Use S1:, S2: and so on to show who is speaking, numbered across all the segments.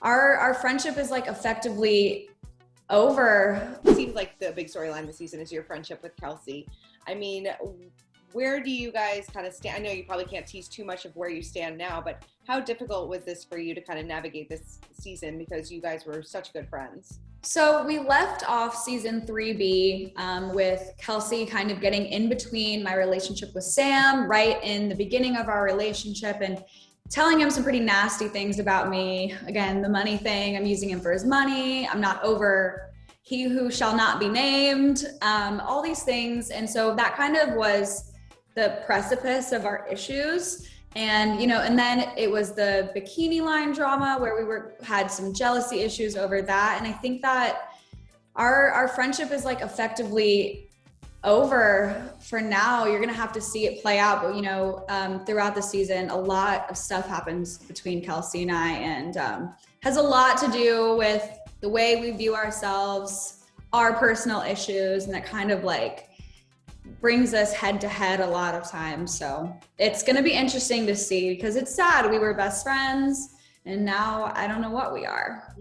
S1: our friendship is like effectively over.
S2: It seems like the big storyline this season is your friendship with Kelsey. I mean, where do you guys kind of stand? I know you probably can't tease too much of where you stand now, but how difficult was this for you to kind of navigate this season because you guys were such good friends?
S1: So we left off season 3B with Kelsey kind of getting in between my relationship with Sam right in the beginning of our relationship and telling him some pretty nasty things about me. Again, the money thing, I'm using him for his money. I'm not over he who shall not be named, all these things. And so that kind of was the precipice of our issues. And, you know, and then it was the bikini line drama where we had some jealousy issues over that. And I think that our friendship is like effectively over for now. You're going to have to see it play out. But, you know, throughout the season, a lot of stuff happens between Kelsey and I, and has a lot to do with the way we view ourselves, our personal issues, and that kind of like brings us head to head a lot of times. So it's going to be interesting to see because it's sad. We were best friends and now I don't know what we are.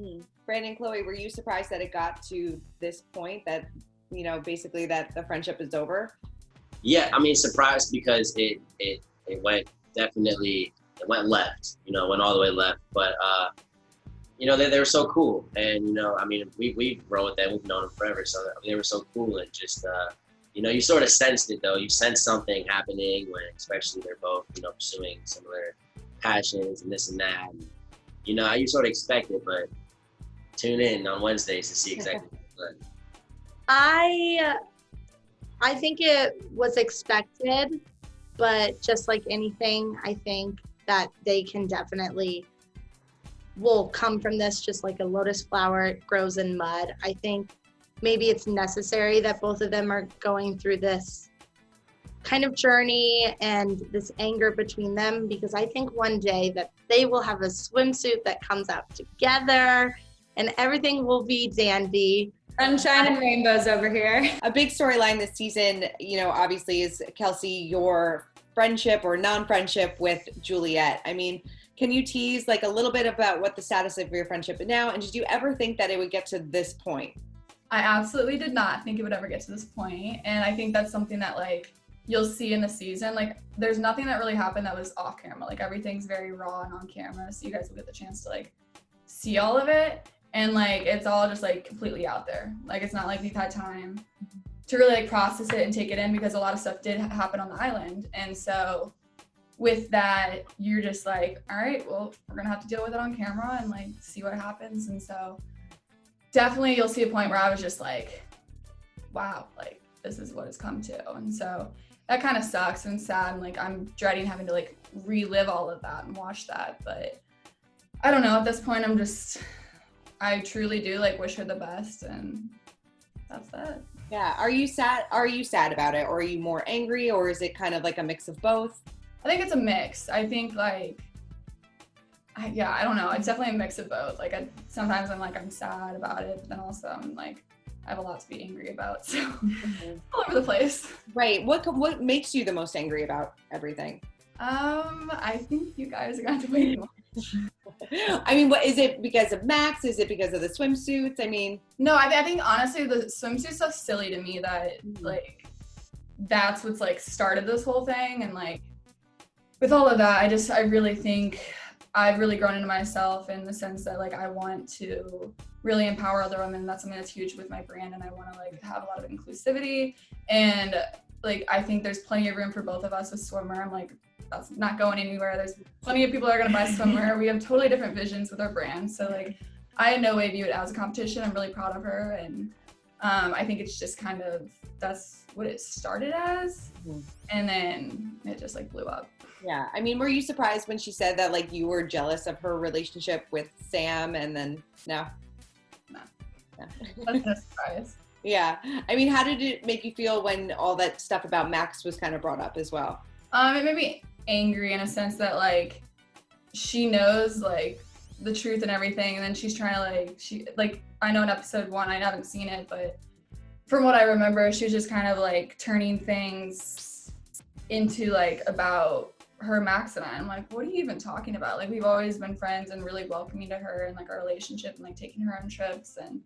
S2: Brandon, Chloe, were you surprised that it got to this point that, you know, basically that the friendship is over?
S3: Yeah, I mean, surprised because it went left, you know, went all the way left. But, you know, they were so cool. And, you know, I mean, we've grown with them. We've known them forever. So they were so cool and just, you know, you sort of sensed it though. You sense something happening when, especially they're both, you know, pursuing similar passions and this and that. And, you know, you sort of expect it, but tune in on Wednesdays to see exactly what.
S4: I think it was expected, but just like anything, I think that they can definitely will come from this just like a lotus flower. It grows in mud. I think maybe it's necessary that both of them are going through this kind of journey and this anger between them, because I think one day that they will have a swimsuit that comes out together and everything will be dandy.
S1: Sunshine and rainbows over here.
S2: A big storyline this season, you know, obviously is Kelsey, your friendship or non-friendship with Juliette. I mean, can you tease like a little bit about what the status of your friendship is now? And did you ever think that it would get to this point?
S5: I absolutely did not think it would ever get to this point. And I think that's something that like you'll see in the season. Like there's nothing that really happened that was off camera. Like everything's very raw and on camera. So you guys will get the chance to like see all of it. And like it's all just like completely out there. Like it's not like we've had time to really like process it and take it in because a lot of stuff did happen on the island. And so with that, you're just like, all right, well, we're gonna have to deal with it on camera and like see what happens. And so definitely you'll see a point where I was just like, wow, like this is what it's come to. And so that kind of sucks and sad. And like I'm dreading having to like relive all of that and watch that. But I don't know, at this point I truly do like wish her the best, and that's it.
S2: Yeah. Are you sad about it, or are you more angry, or is it kind of like a mix of both?
S5: I think it's a mix. I think like I don't know. It's definitely a mix of both. Like sometimes I'm sad about it, but then also I'm like, I have a lot to be angry about. So all over the place.
S2: Right. What makes you the most angry about everything?
S5: I think you guys are going to have to wait more.
S2: I mean, what is it because of Max? Is it because of the swimsuits? I mean,
S5: no, I think honestly the swimsuit stuff's silly to me that like that's what's like started this whole thing. And like with all of that, I really think I've really grown into myself in the sense that like I want to really empower other women. That's something that's huge with my brand, and I want to like have a lot of inclusivity. And like I think there's plenty of room for both of us with swimwear. I'm like, that's not going anywhere. There's plenty of people that are going to buy swimwear. We have totally different visions with our brand. So like I in no way view it as a competition. I'm really proud of her, and I think it's just kind of that's what it started as, and then it just like blew up.
S2: Yeah, I mean, were you surprised when she said that like you were jealous of her relationship with Sam, and then no?
S5: That's no surprise.
S2: Yeah, I mean, how did it make you feel when all that stuff about Max was kind of brought up as well?
S5: It made me angry in a sense that like she knows like the truth and everything, and then she's trying to I know in episode 1, I haven't seen it, but from what I remember, she was just kind of like turning things into like about her, Max, and I'm like, what are you even talking about? Like, we've always been friends and really welcoming to her and like our relationship and like taking her on trips and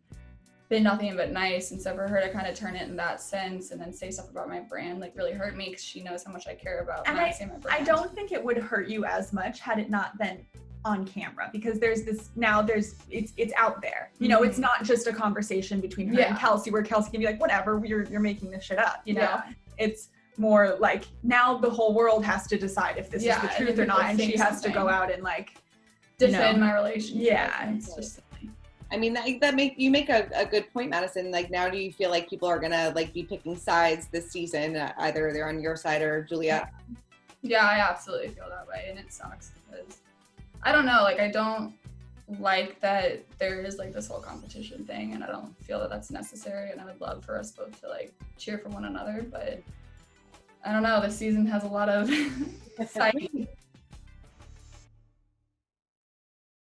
S5: been nothing but nice. And so for her to kind of turn it in that sense and then say stuff about my brand like really hurt me because she knows how much I care about
S6: And
S5: Max and my brand.
S6: I don't think it would hurt you as much had it not been on camera, because there's it's out there, you know. It's not just a conversation between her and Kelsey where Kelsey can be like, whatever, you're making this shit up, you know. It's more like now the whole world has to decide if this is the truth or not, and she has to go out and like
S5: defend my relationship.
S6: Yeah,
S5: it's just silly.
S2: I mean, you make a good point, Madison. Like, now do you feel like people are gonna like be picking sides this season? Either they're on your side or Juliette?
S5: Yeah, I absolutely feel that way, and it sucks because I don't know, like I don't like that there is like this whole competition thing, and I don't feel that that's necessary, and I would love for us both to like cheer for one another, but I don't know, this season has a lot of fighting